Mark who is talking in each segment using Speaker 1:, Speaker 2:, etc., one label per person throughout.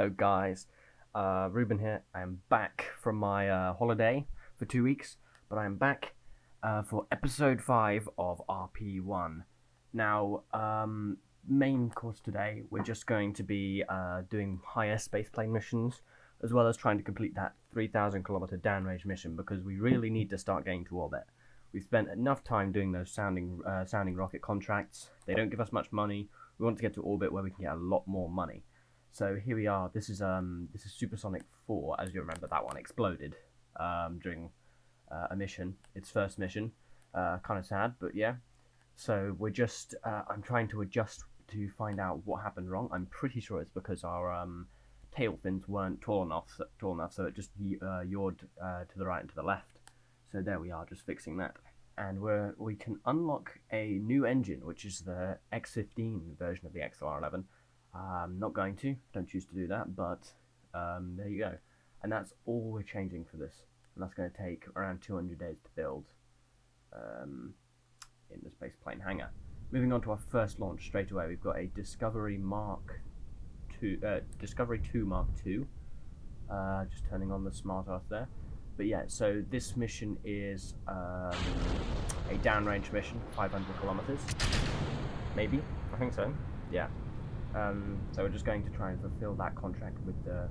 Speaker 1: Hello guys, Ruben here. I am back from my holiday for 2 weeks, but I am back for episode 5 of RP1. Now, main course today, we're just going to be doing higher spaceplane missions, as well as trying to complete that 3,000 kilometer downrange mission, because we really need to start getting to orbit. We've spent enough time doing those sounding rocket contracts. They don't give us much money. We want to get to orbit where we can get a lot more money. So here we are. This is Supersonic 4. As you remember, that one exploded during a mission. Its first mission. Kind of sad, but yeah. So we're just. I'm trying to adjust to find out what happened wrong. I'm pretty sure it's because our tail fins weren't tall enough, so it just yawed to the right and to the left. So there we are, just fixing that. And we can unlock a new engine, which is the X15 version of the XLR11. Not going to, don't choose to do that, but there you go. And that's all we're changing for this. And that's going to take around 200 days to build in the spaceplane hangar. Moving on to our first launch straight away, we've got a Discovery 2 Mark II. Just turning on the smart earth there. But yeah, so this mission is a downrange mission, 500 kilometers, maybe, I think so, yeah. So we're just going to try and fulfill that contract with the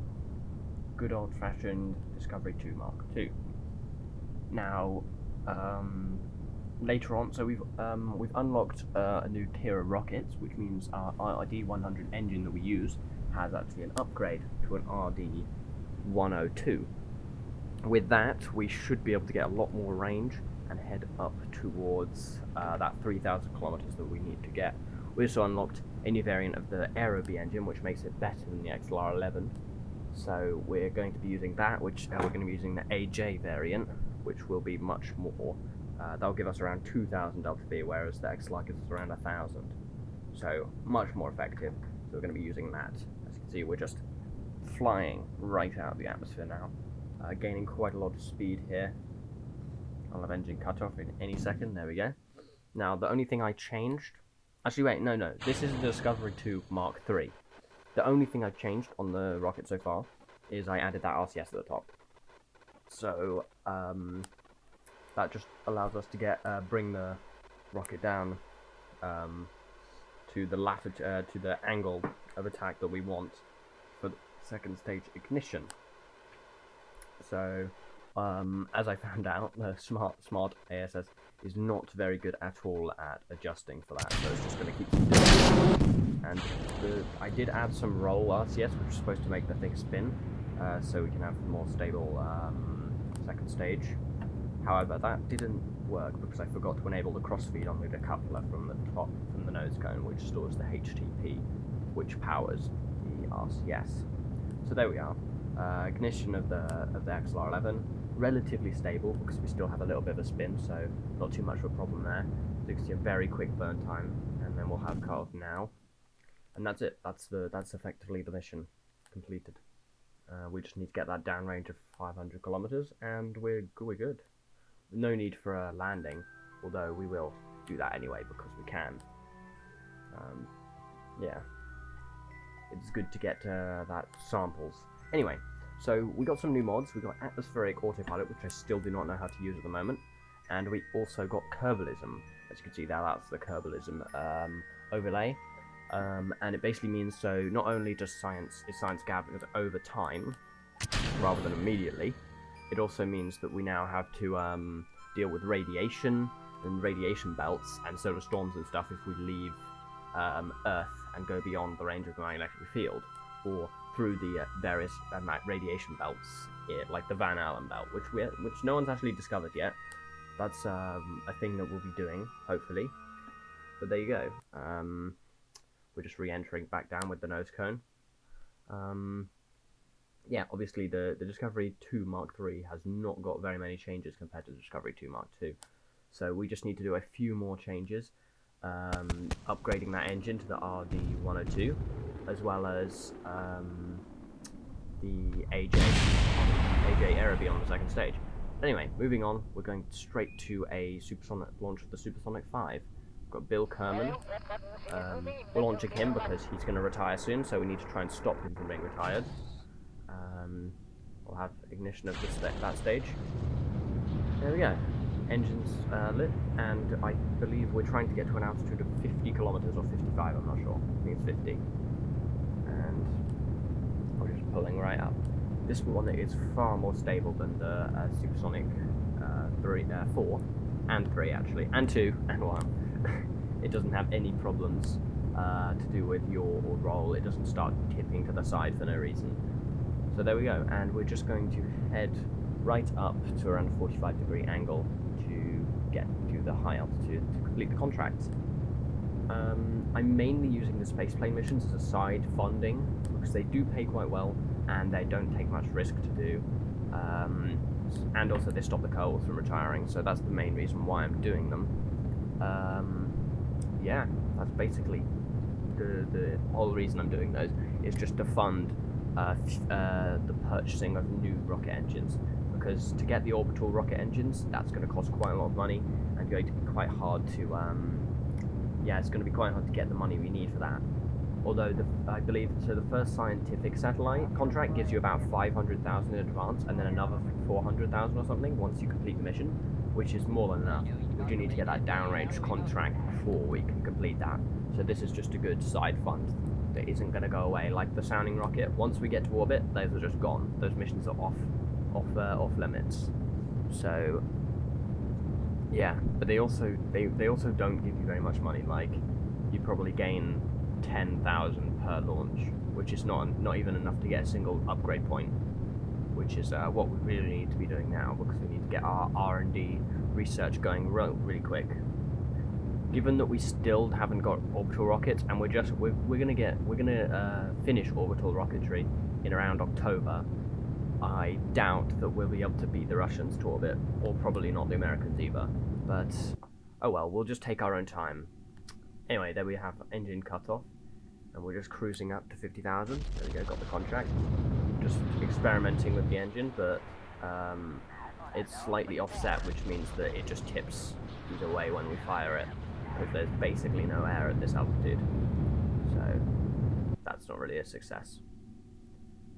Speaker 1: good old-fashioned Discovery 2 Mark II. Now, later on, so we've unlocked a new tier of rockets, which means our RD-100 engine that we use has actually an upgrade to an RD-102. With that, we should be able to get a lot more range and head up towards that 3,000 kilometers that we need to get. We also unlocked a new variant of the Aerobee engine, which makes it better than the XLR11. So we're going to be using that, which we're going to be using the AJ variant, which will be much more. That'll give us around 2,000 delta V, whereas the XLR gives us around 1,000. So much more effective. So we're going to be using that. As you can see, we're just flying right out of the atmosphere now. Gaining quite a lot of speed here. I'll have engine cutoff in any second. There we go. Now, the only thing I changed... Actually, wait, no. This is the Discovery 2 Mark III. The only thing I've changed on the rocket so far is I added that RCS at the top. So, that just allows us to bring the rocket down to the angle of attack that we want for the second stage ignition. So, as I found out, the smart ASS is not very good at all at adjusting for that, so it's just going to keep doing it. And I did add some roll RCS, which is supposed to make the thing spin, so we can have a more stable second stage. However, that didn't work because I forgot to enable the crossfeed on the decoupler from the top, from the nose cone, which stores the HTP, which powers the RCS. So there we are. Ignition of the XLR11, relatively stable because we still have a little bit of a spin, so not too much of a problem there. So you can see a very quick burn time, and then we'll have cutoff now, and that's it. That's effectively the mission completed. We just need to get that downrange of 500 kilometers, and we're good. No need for a landing, although we will do that anyway because we can. Yeah, it's good to get that samples. Anyway, so we got some new mods. We got Atmospheric Autopilot, which I still do not know how to use at the moment, and we also got Kerbalism. As you can see, that's the Kerbalism overlay, and it basically means so not only does science gathered over time rather than immediately, it also means that we now have to deal with radiation and radiation belts and solar storms and stuff if we leave Earth and go beyond the range of the magnetic field, or through the various radiation belts, like the Van Allen belt, which no one's actually discovered yet. That's a thing that we'll be doing, hopefully. But there you go. We're just re-entering back down with the nose cone. Yeah, obviously the Discovery 2 Mark III has not got very many changes compared to the Discovery 2 Mark II. So we just need to do a few more changes. Upgrading that engine to the RD-102, as well as the AJ Aerobee on the second stage. Anyway, moving on, we're going straight to a supersonic launch of the Supersonic 5. got Bill Kerman. We're launching him because he's going to retire soon, so we need to try and stop him from being retired. We'll have ignition of that stage. There we go. Engines lit, and I believe we're trying to get to an altitude of 50 kilometers or 55, I'm not sure. I think it's 50. And we're just pulling right up. This one is far more stable than the supersonic 4 and 3 actually, and 2 and 1. It doesn't have any problems to do with yaw or roll. It doesn't start tipping to the side for no reason. So there we go, and we're just going to head right up to around a 45-degree angle to get to the high altitude to complete the contract. I'm mainly using the spaceplane missions as a side funding because they do pay quite well and they don't take much risk to do, and also they stop the Kerbals from retiring, so that's the main reason why I'm doing them. Yeah, that's basically the whole reason I'm doing those, is just to fund the purchasing of new rocket engines, because to get the orbital rocket engines, that's going to cost quite a lot of money and going to be quite hard to it's going to be quite hard to get the money we need for that. Although I believe the first scientific satellite contract gives you about 500,000 in advance, and then another 400,000 or something once you complete the mission, which is more than enough. We do need to get that downrange contract before we can complete that. So this is just a good side fund that isn't going to go away. Like the sounding rocket, once we get to orbit, those are just gone. Those missions are off limits. So yeah, but they also don't give you very much money. Like you probably gain 10,000 per launch, which is not even enough to get a single upgrade point, which is what we really need to be doing now, because we need to get our R&D research going really quick. Given that we still haven't got orbital rockets, and we're gonna finish orbital rocketry in around October, I doubt that we'll be able to beat the Russians to orbit, or probably not the Americans either. But oh well, we'll just take our own time. Anyway, there we have engine cutoff, and we're just cruising up to 50,000. There we go, got the contract. Just experimenting with the engine, but it's slightly offset, which means that it just tips either way when we fire it, because there's basically no air at this altitude. So that's not really a success.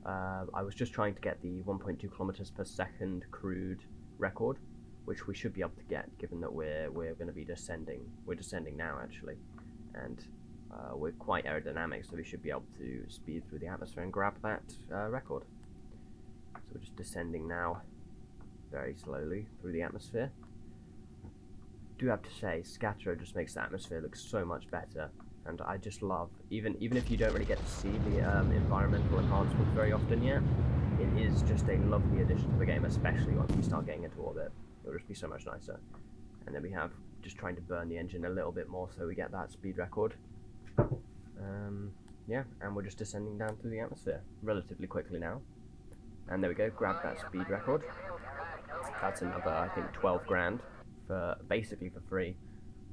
Speaker 1: I was just trying to get the 1.2 kilometers per second crude record, which we should be able to get, given that we're going to be descending. We're descending now, actually, and we're quite aerodynamic, so we should be able to speed through the atmosphere and grab that record. So we're just descending now, very slowly through the atmosphere. I do have to say, Scattro just makes the atmosphere look so much better, and I just love, even if you don't really get to see the environmental enhancements very often yet, it is just a lovely addition to the game, especially once we start getting into orbit. It'll just be so much nicer. And then we have just trying to burn the engine a little bit more so we get that speed record. Yeah, and we're just descending down through the atmosphere relatively quickly now. And there we go, grab that speed record. That's another, I think, 12 grand for basically for free,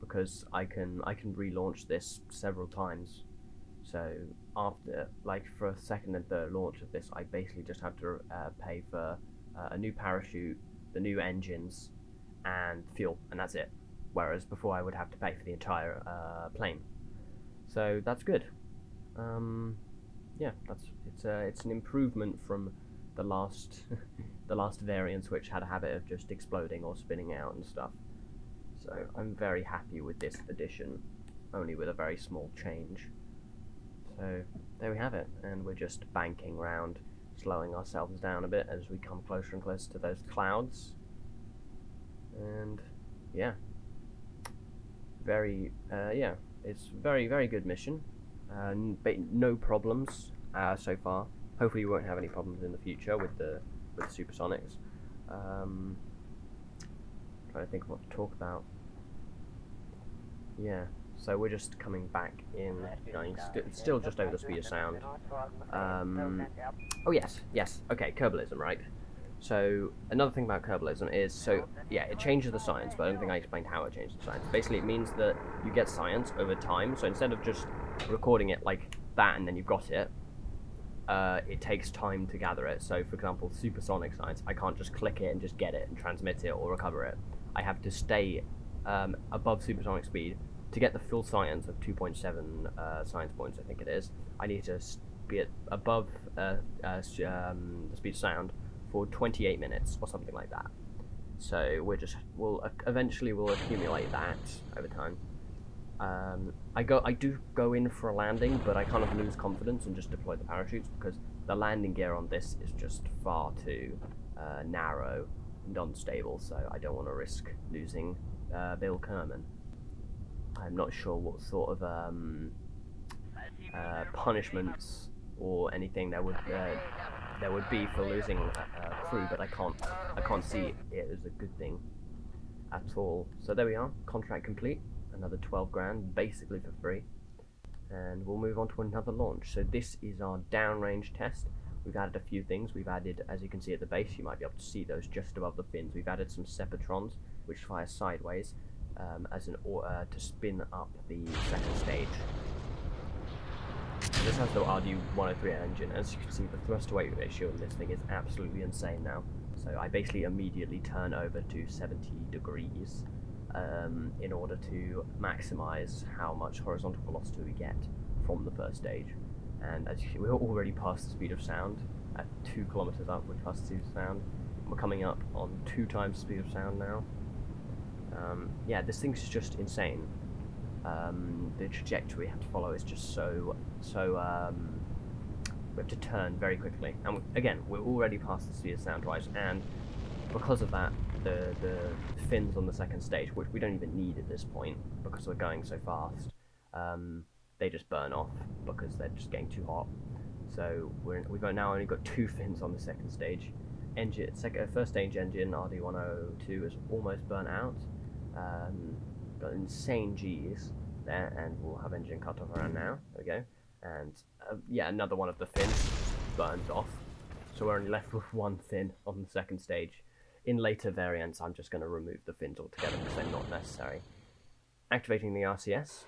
Speaker 1: because I can relaunch this several times. So after, like, for a second and third launch of this, I basically just have to pay for a new parachute, the new engines, and fuel, and that's it. Whereas before I would have to pay for the entire plane. So that's good. Yeah, it's an improvement from the last the last variants, which had a habit of just exploding or spinning out and stuff. So I'm very happy with this addition, only with a very small change. So there we have it, and we're just banking round, slowing ourselves down a bit as we come closer and closer to those clouds. And yeah, it's very good mission. But no problems so far. Hopefully we won't have any problems in the future with the supersonics. Trying to think of what to talk about. Yeah, so we're just coming back in, going still just over the speed of sound. Oh yes, okay, Kerbalism, right? So another thing about Kerbalism is, so yeah, it changes the science, but I don't think I explained how it changes the science. Basically, it means that you get science over time, so instead of just recording it like that and then you've got it, it takes time to gather it. So for example, supersonic science, I can't just click it and just get it and transmit it or recover it. I have to stay above supersonic speed to get the full science of 2.7 science points, I think it is, I need to be at above the speed of sound for 28 minutes or something like that. So we'll eventually accumulate that over time. I do go in for a landing, but I kind of lose confidence and just deploy the parachutes because the landing gear on this is just far too narrow and unstable, so I don't want to risk losing Bill Kerman. I'm not sure what sort of punishments or anything there would be for losing a crew, but I can't see it as a good thing at all. So there we are, contract complete. Another 12 grand, basically for free. And we'll move on to another launch. So this is our downrange test. We've added a few things. We've added, as you can see at the base, you might be able to see those just above the fins. We've added some Sepatrons, which fire sideways to spin up the second stage. This has the RD-103 engine. As you can see, the thrust-to-weight ratio on this thing is absolutely insane now. So I basically immediately turn over to 70 degrees in order to maximize how much horizontal velocity we get from the first stage. And as you see, we're already past the speed of sound. At 2 kilometers up, we're past the speed of sound. We're coming up on 2 times the speed of sound now. Yeah, this thing's just insane. The trajectory we have to follow is just so we have to turn very quickly. And again, we're already past the speed of sound twice, and because of that, the fins on the second stage, which we don't even need at this point because we're going so fast, they just burn off because they're just getting too hot. So we've now only got 2 fins on the second stage. First stage engine RD-102 is almost burnt out. Got insane G's there, and we'll have engine cutoff around now. There we go. And yeah, another one of the fins burns off. So we're only left with 1 fin on the second stage. In later variants, I'm just going to remove the fins altogether because they're not necessary. Activating the RCS,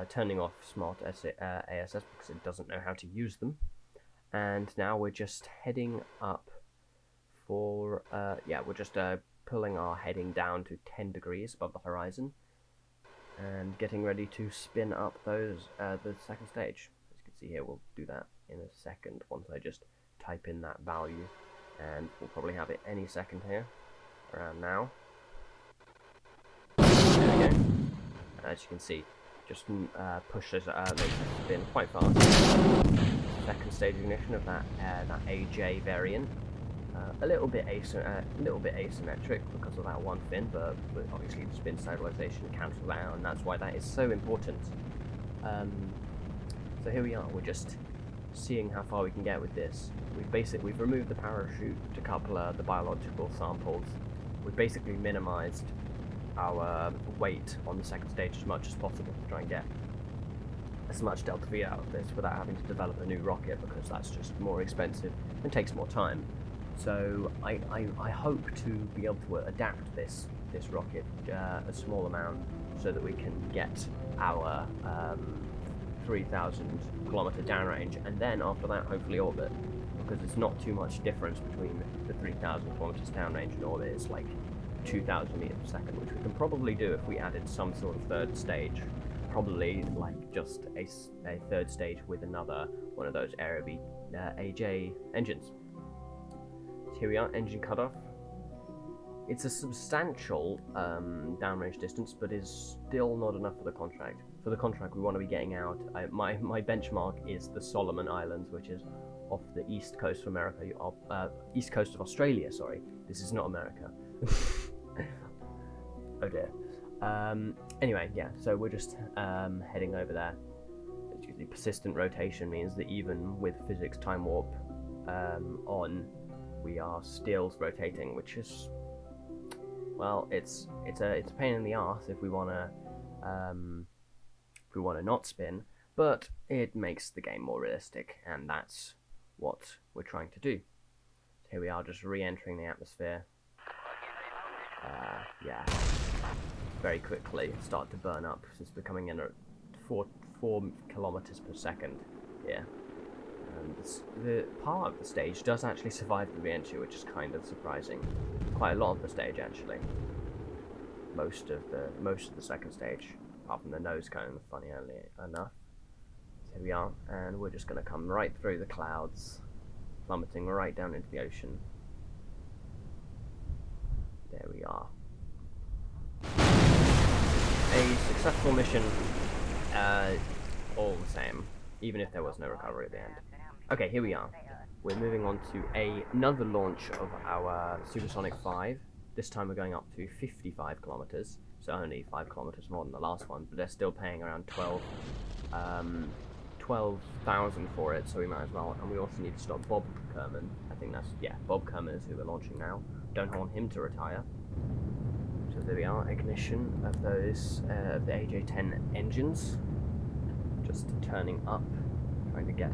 Speaker 1: turning off Smart ASS because it doesn't know how to use them. And now we're just heading up for, we're just pulling our heading down to 10 degrees above the horizon and getting ready to spin up the second stage. As you can see here, we'll do that in a second once I just type in that value, and we'll probably have it any second here, around now. There we go. As you can see, just push this makes it spin quite fast. Second stage ignition of that AJ variant. A little bit asymmetric because of that 1 fin, but obviously the spin stabilization cancels that out, and that's why that is so important. So here we are. We're just seeing how far we can get with this. We've removed the parachute to couple the biological samples. We've basically minimized our weight on the second stage as much as possible to try and get as much delta V out of this without having to develop a new rocket, because that's just more expensive and takes more time. So I hope to be able to adapt this rocket a small amount so that we can get our 3,000 kilometer downrange, and then after that hopefully orbit, because it's not too much difference between the 3,000 kilometers downrange and orbit. It's like 2,000 meters per second, which we can probably do if we added some sort of third stage, probably like just a third stage with another one of those Aerobee AJ engines. So here we are, engine cutoff. It's a substantial downrange distance, but is still not enough for the contract. For the contract, we want to be getting out. My benchmark is the Solomon Islands, which is off the east coast of America, east coast of Australia. Sorry, this is not America. Oh dear. Anyway, yeah. So we're just heading over there. The persistent rotation means that even with physics time warp on, we are still rotating, which is, well, it's a pain in the arse if we wanna not spin, but it makes the game more realistic, and that's what we're trying to do. So here we are, just re-entering the atmosphere. Yeah, very quickly start to burn up since we're coming in at 4 kilometers per second here. The part of the stage does actually survive the re-entry, which is kind of surprising. Quite a lot of the stage, actually. Most of the second stage. apart from the nose cone, funny enough. So here we are, and we're just going to come right through the clouds, plummeting right down into the ocean. There we are. A successful mission, all the same, even if there was no recovery at the end. Okay, here we are. We're moving on to another launch of our Supersonic 5. This time we're going up to 55 kilometers, so only 5 kilometers more than the last one, but they're still paying around 12,000 for it, so we might as well. And we also need to stop Bob Kerman. I think that's, yeah, Bob Kerman is who we're launching now. Don't want him to retire. So there we are, ignition of those, the AJ-10 engines. Just turning up, trying to get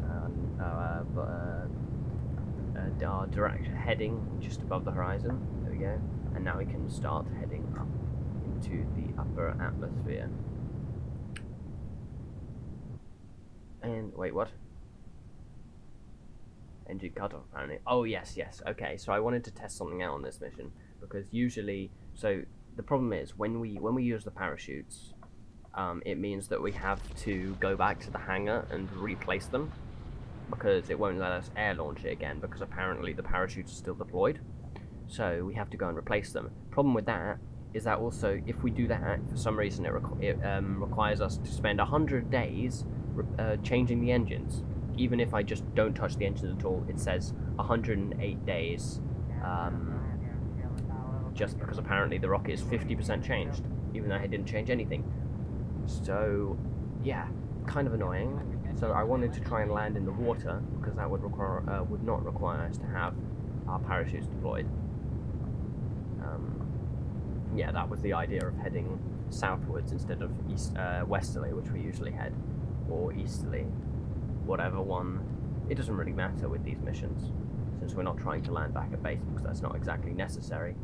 Speaker 1: our direct heading just above the horizon. There we go. And now we can start heading up into the upper atmosphere. And wait, what? Engine cutoff apparently. Oh yes, okay. So I wanted to test something out on this mission because usually, so the problem is when we use the parachutes, it means that we have to go back to the hangar and replace them because it won't let us air launch it again because apparently the parachutes are still deployed. So we have to go and replace them. Problem with that is that also if we do that, for some reason it requires us to spend 100 days changing the engines. Even if I just don't touch the engines at all, it says 108 days, just because apparently the rocket is 50% changed, even though I didn't change anything. So, yeah, kind of annoying. So I wanted to try and land in the water, because that would not require us to have our parachutes deployed. Yeah, that was the idea of heading southwards instead of westerly, which we usually head, or easterly. Whatever one, it doesn't really matter with these missions, since we're not trying to land back at base because that's not exactly necessary.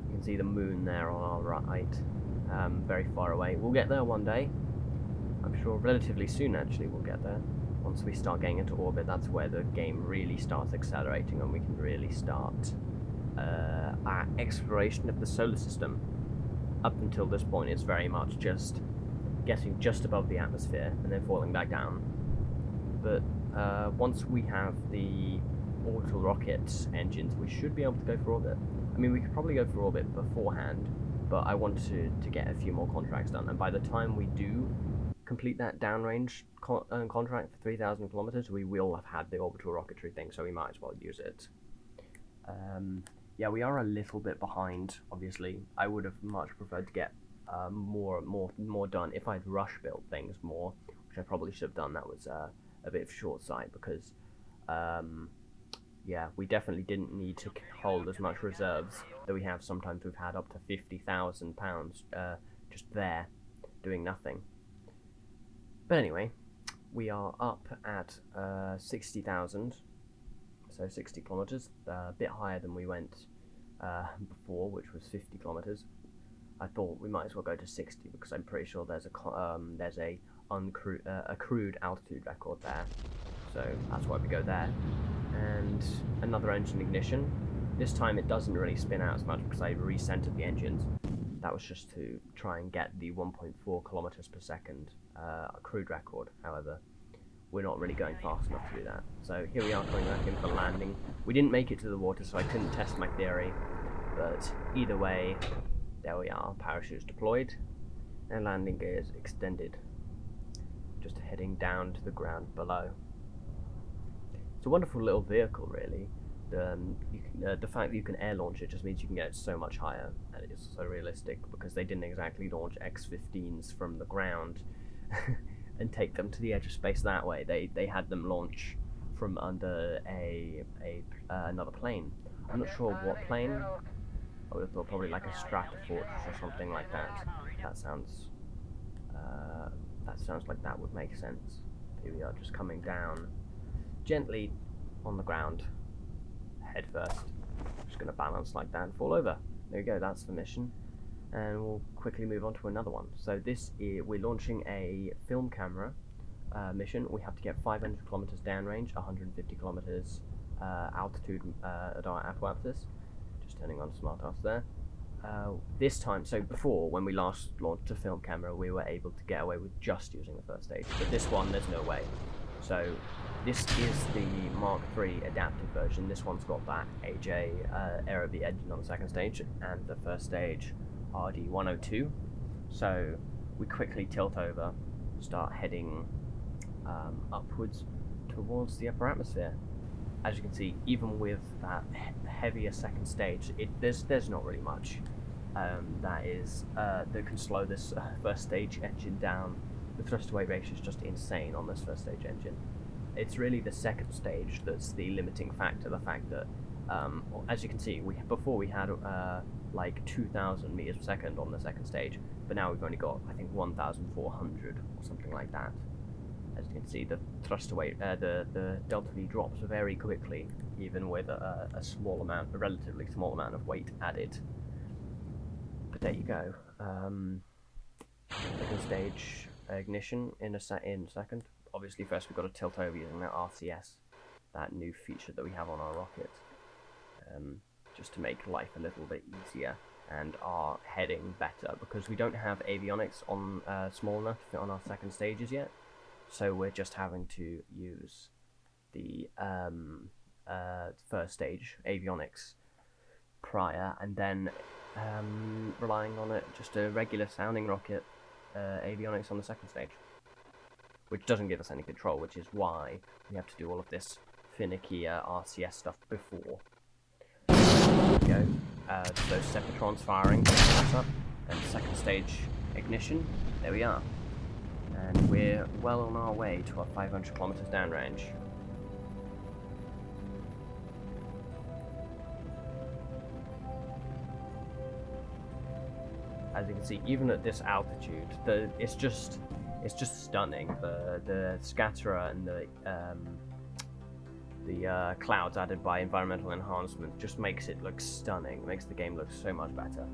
Speaker 1: You can see the moon there on our right, very far away. We'll get there one day. I'm sure relatively soon actually we'll get there. Once we start getting into orbit, that's where the game really starts accelerating and we can really start our exploration of the solar system. Up until this point it's very much just getting just above the atmosphere and then falling back down. But once we have the orbital rocket engines, we should be able to go for orbit. I mean, we could probably go for orbit beforehand, but I want to get a few more contracts done, and by the time we do complete that downrange contract for 3,000 kilometers, we will have had the orbital rocketry thing, so we might as well use it. Yeah, we are a little bit behind, obviously. I would have much preferred to get more done if I'd rush built things more, which I probably should have done. That was a bit of short sight because yeah, we definitely didn't need to hold as much reserves that we have. Sometimes we've had up to £50,000 just there doing nothing. But anyway, we are up at 60,000, so 60 kilometers, a bit higher than we went before, which was 50 kilometers. I thought we might as well go to 60 because I'm pretty sure there's a accrued altitude record there, so that's why we go there. And another engine ignition. This time it doesn't really spin out as much because I recentered the engines. That was just to try and get the 1.4 kilometers per second accrued record. However, we're not really going fast enough to do that. So here we are coming back in for landing. We didn't make it to the water, so I couldn't test my theory, but either way, there we are, parachutes deployed, and landing gears extended. Just heading down to the ground below. It's a wonderful little vehicle, really. The fact that you can air launch it just means you can get it so much higher, and it's so realistic because they didn't exactly launch X-15s from the ground and take them to the edge of space that way. They had them launch from under another plane. I'm not sure what plane. I would have thought probably like a Stratofortress or something like that. That sounds like that would make sense. Here we are, just coming down gently on the ground, head first. Just going to balance like that and fall over. There we go, that's the mission. And we'll quickly move on to another one. So this is, we're launching a film camera mission. We have to get 500 kilometers downrange, 150 kilometers altitude at our apoapsis. Just turning on smart off there. this time, so before, when we last launched a film camera, we were able to get away with just using the first stage, but this one, there's no way. So this is the Mark III adapted version. This one's got that AJ Aerobee engine on the second stage, and the first stage RD102. So we quickly tilt over, start heading upwards towards the upper atmosphere. As you can see, even with that heavier second stage, there's not really much that can slow this first stage engine down. The thrust to weight ratio is just insane on this first stage engine. It's really the second stage that's the limiting factor. The fact that, as you can see, before we had like 2,000 meters per second on the second stage, but now we've only got, I think, 1,400 or something like that. As you can see, the thrust to weight, the delta V drops very quickly, even with a relatively small amount of weight added. But there you go. Second stage ignition in a second. Obviously, first we've got to tilt over using that RCS, that new feature that we have on our rocket, just to make life a little bit easier and our heading better, because we don't have avionics on small enough to fit on our second stages yet. So we're just having to use the first stage avionics prior, and then relying on just a regular sounding rocket avionics on the second stage, which doesn't give us any control, which is why we have to do all of this finicky RCS stuff before. There we go. Those Sepatrons firing, up, and second stage ignition. There we are. And we're well on our way to our 500 kilometers downrange. As you can see, even at this altitude, it's just stunning. The scatterer and the clouds added by environmental enhancement just makes it look stunning. Makes the game look so much better.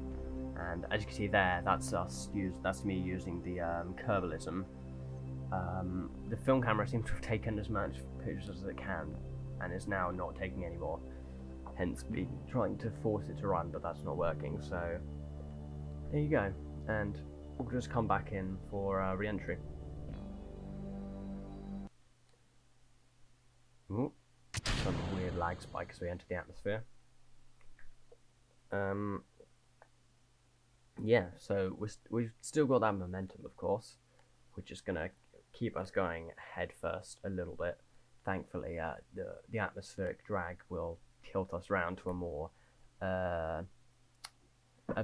Speaker 1: And as you can see there, that's me using the Kerbalism. The film camera seems to have taken as much pictures as it can, and is now not taking any more. Hence, been trying to force it to run, but that's not working. So there you go, and we'll just come back in for re-entry. Ooh, some weird lag spike as we enter the atmosphere. Yeah, so we've still got that momentum, of course, which is going to keep us going head first a little bit. Thankfully, the atmospheric drag will tilt us round to a more a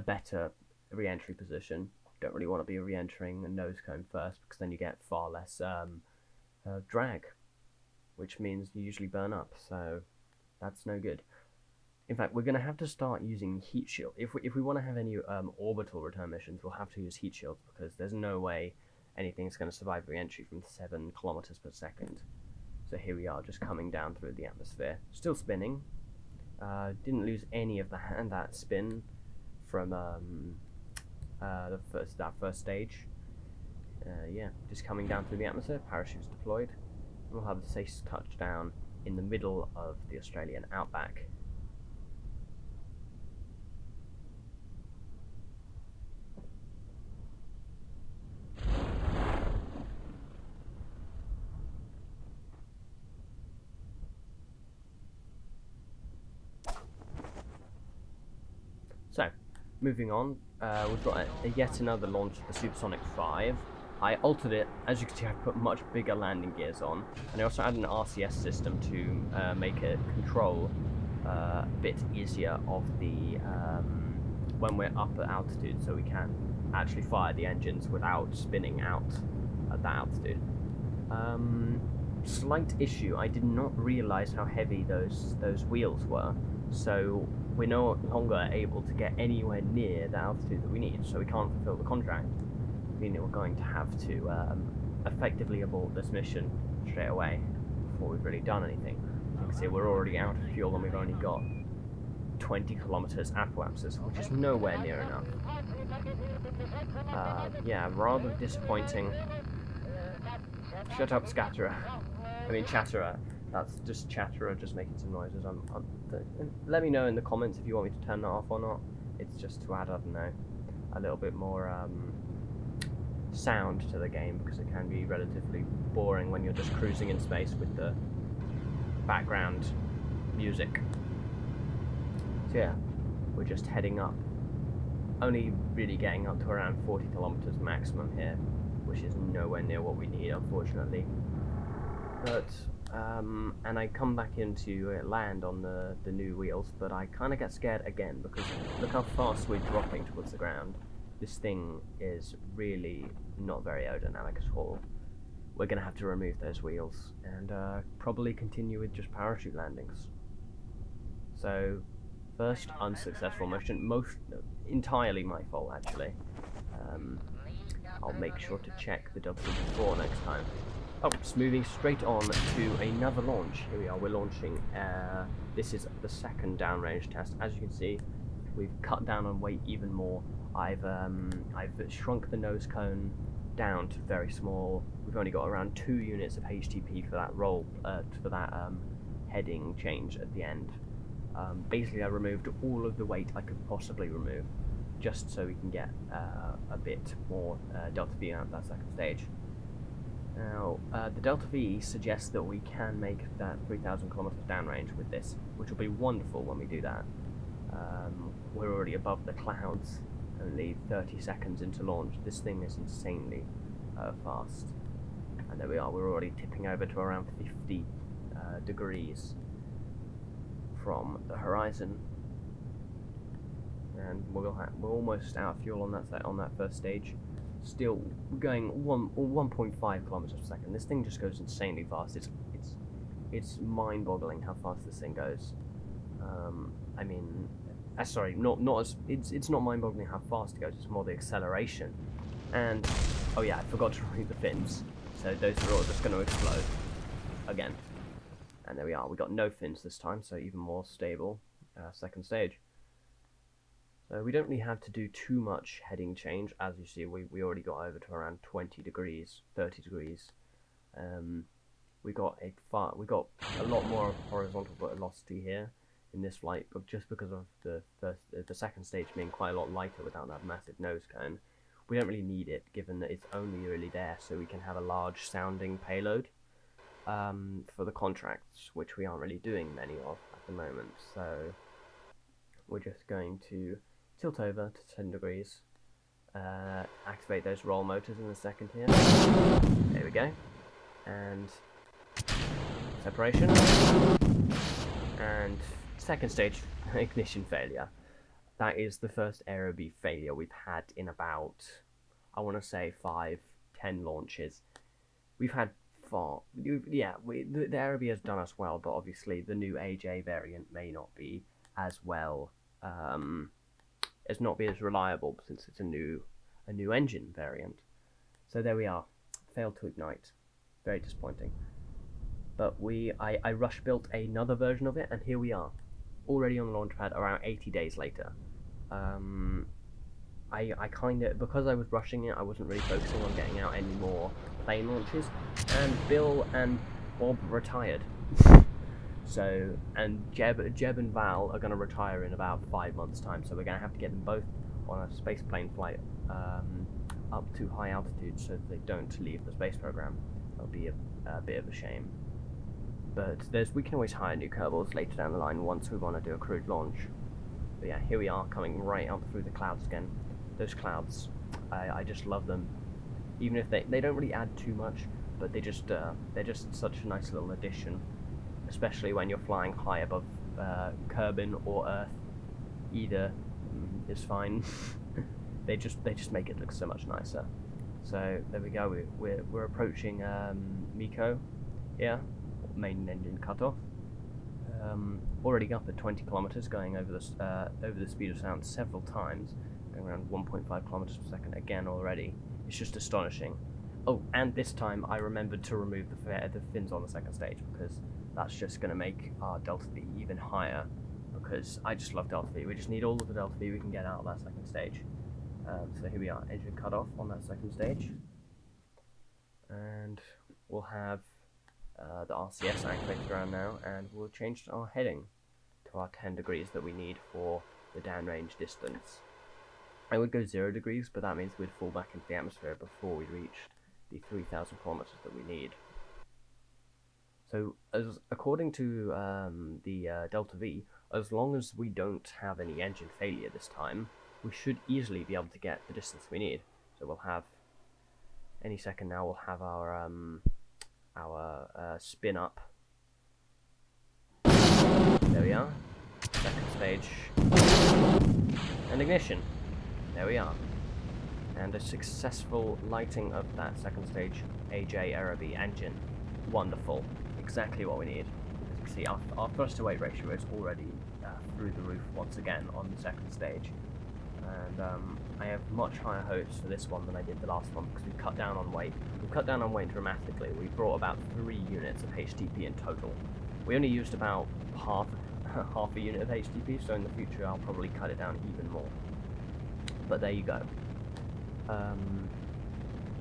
Speaker 1: better re-entry position. Don't really want to be re-entering a nose cone first, because then you get far less drag, which means you usually burn up, so that's no good. In fact, we're going to have to start using heat shield. If we want to have any orbital return missions, we'll have to use heat shields, because there's no way anything's going to survive re-entry from 7 kilometers per second. So here we are, just coming down through the atmosphere, still spinning. Didn't lose any of that spin from that first stage. Yeah, just coming down through the atmosphere. Parachutes deployed. We'll have a safe touchdown in the middle of the Australian outback. So, moving on, we've got yet another launch of the Supersonic 5. I altered it. As you can see, I put much bigger landing gears on, and I also added an RCS system to make it control a bit easier of the when we're up at altitude, so we can actually fire the engines without spinning out at that altitude. Slight issue, I did not realise how heavy those wheels were, so we're no longer able to get anywhere near the altitude that we need, so we can't fulfill the contract, meaning we're going to have to effectively abort this mission straight away before we've really done anything. You can see we're already out of fuel and we've only got 20 kilometers apoapsis, which is nowhere near enough. Yeah, rather disappointing. Shut up, Scatterer. I mean, Chatterer. That's just Chatterer just making some noises. Let me know in the comments if you want me to turn that off or not. It's just to add, I don't know, a little bit more sound to the game, because it can be relatively boring when you're just cruising in space with the background music. So yeah, we're just heading up. Only really getting up to around 40 kilometers maximum here, which is nowhere near what we need, unfortunately. But and I come back into land on the new wheels, but I kind of get scared again, because look how fast we're dropping towards the ground. This thing is really not very aerodynamic at all. We're going to have to remove those wheels and probably continue with just parachute landings. So first unsuccessful mission, entirely my fault actually. I'll make sure to check the Delta before next time. Oh, it's moving straight on to another launch. Here we are, we're launching. This is the second downrange test. As you can see, we've cut down on weight even more. I've shrunk the nose cone down to very small. We've only got around 2 units of HTP for that heading change at the end. Basically, I removed all of the weight I could possibly remove, just so we can get a bit more Delta V out of that second stage. Now, the Delta V suggests that we can make that 3,000 kilometers downrange with this, which will be wonderful when we do that. We're already above the clouds, only 30 seconds into launch. This thing is insanely fast. And there we are, we're already tipping over to around 50 degrees from the horizon. And we're almost out of fuel on that first stage. Still going 1.5 kilometers per second. This thing just goes insanely fast. It's mind-boggling how fast this thing goes. I mean, sorry, it's not mind-boggling how fast it goes. It's more the acceleration. And oh yeah, I forgot to remove the fins, so those are all just going to explode again. And there we are. We got no fins this time, so even more stable. Second stage. So we don't really have to do too much heading change. As you see, we already got over to around 20 degrees, 30 degrees. We got a lot more horizontal velocity here in this flight, but just because of the second stage being quite a lot lighter without that massive nose cone, we don't really need it, given that it's only really there so we can have a large sounding payload for the contracts, which we aren't really doing many of at the moment. So we're just going to tilt over to 10 degrees, activate those roll motors in a second here. There we go. And separation. And second stage, ignition failure. That is the first aerobee failure we've had in about, I want to say, 5-10 launches. We've had the aerobee has done us well, but obviously the new AJ variant may not be as well. It's not be as reliable since it's a new engine variant. So there we are, failed to ignite. Very disappointing. But I rush built another version of it, and here we are, already on the launch pad around 80 days later. I kind of, because I was rushing it, I wasn't really focusing on getting out any more plane launches, and Bill and Bob retired. So, and Jeb and Val are going to retire in about 5 months' time, so we're going to have to get them both on a space plane flight up to high altitude so that they don't leave the space program. That'll be a bit of a shame. But we can always hire new Kerbals later down the line once we want to do a crewed launch. But yeah, here we are, coming right up through the clouds again. Those clouds, I just love them. Even if they don't really add too much, but they're just such a nice little addition. Especially when you're flying high above Kerbin or Earth, either is fine. they just make it look so much nicer. So there we go. We're approaching Miko here, main engine cutoff. Already up at 20 kilometers, going over the speed of sound several times, going around 1.5 kilometers per second again already. It's just astonishing. Oh, and this time I remembered to remove the fins on the second stage, because that's just going to make our Delta V even higher, because I just love Delta V. We just need all of the Delta V we can get out of that second stage. So here we are, engine cut off on that second stage. And we'll have the RCS activated around now, and we'll change our heading to our 10 degrees that we need for the downrange distance. I would go 0 degrees, but that means we'd fall back into the atmosphere before we reached the 3,000 kilometers that we need. So, according to the Delta V, as long as we don't have any engine failure this time, we should easily be able to get the distance we need. So we'll have, any second now, we'll have our spin up. There we are. Second stage. And ignition. There we are. And a successful lighting of that second stage AJ Araby engine. Wonderful. Exactly what we need. As you can see, our thrust to weight ratio is already through the roof once again on the second stage. And I have much higher hopes for this one than I did the last one because we've cut down on weight. We've cut down on weight dramatically. We brought about 3 units of HTP in total. We only used about half a unit of HTP, so in the future I'll probably cut it down even more. But there you go.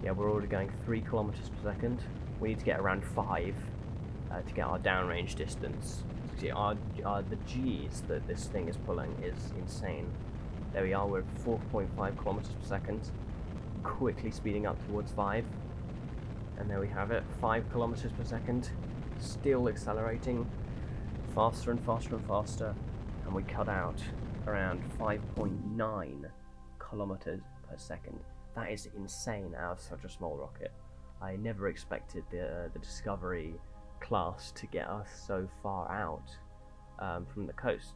Speaker 1: Yeah, we're already going 3 kilometers per second. We need to get around 5 to get our downrange distance. See, the G's that this thing is pulling is insane. There we are, we're at 4.5 kilometers per second, quickly speeding up towards 5. And there we have it, 5 kilometers per second, still accelerating faster and faster and faster, and we cut out around 5.9 kilometers per second. That is insane out of such a small rocket. I never expected the Discovery class to get us so far out from the coast,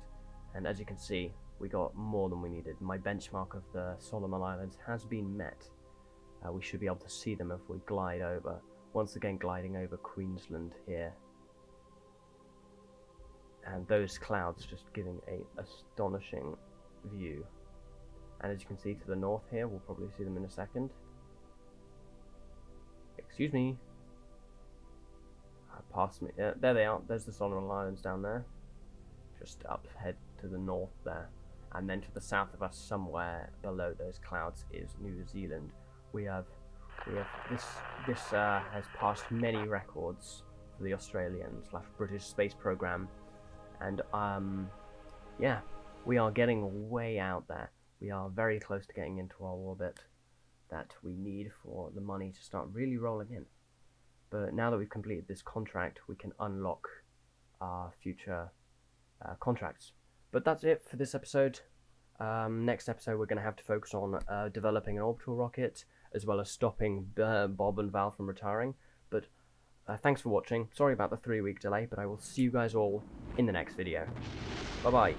Speaker 1: and as you can see, we got more than we needed. My benchmark of the Solomon Islands has been met. We should be able to see them if we glide over. Once again, gliding over Queensland here. And those clouds just giving a astonishing view. And as you can see to the north here, we'll probably see them in a second. Excuse me. Past me. There they are. There's the Solomon Islands down there. Just up ahead to the north there. And then to the south of us, somewhere below those clouds, is New Zealand. This has passed many records for the Australian/British space program, and yeah, we are getting way out there. We are very close to getting into our orbit that we need for the money to start really rolling in. But now that we've completed this contract, we can unlock our future contracts. But that's it for this episode. Next episode we're going to have to focus on developing an orbital rocket, as well as stopping Bob and Val from retiring. But thanks for watching. Sorry about the 3-week delay, but I will see you guys all in the next video. Bye bye.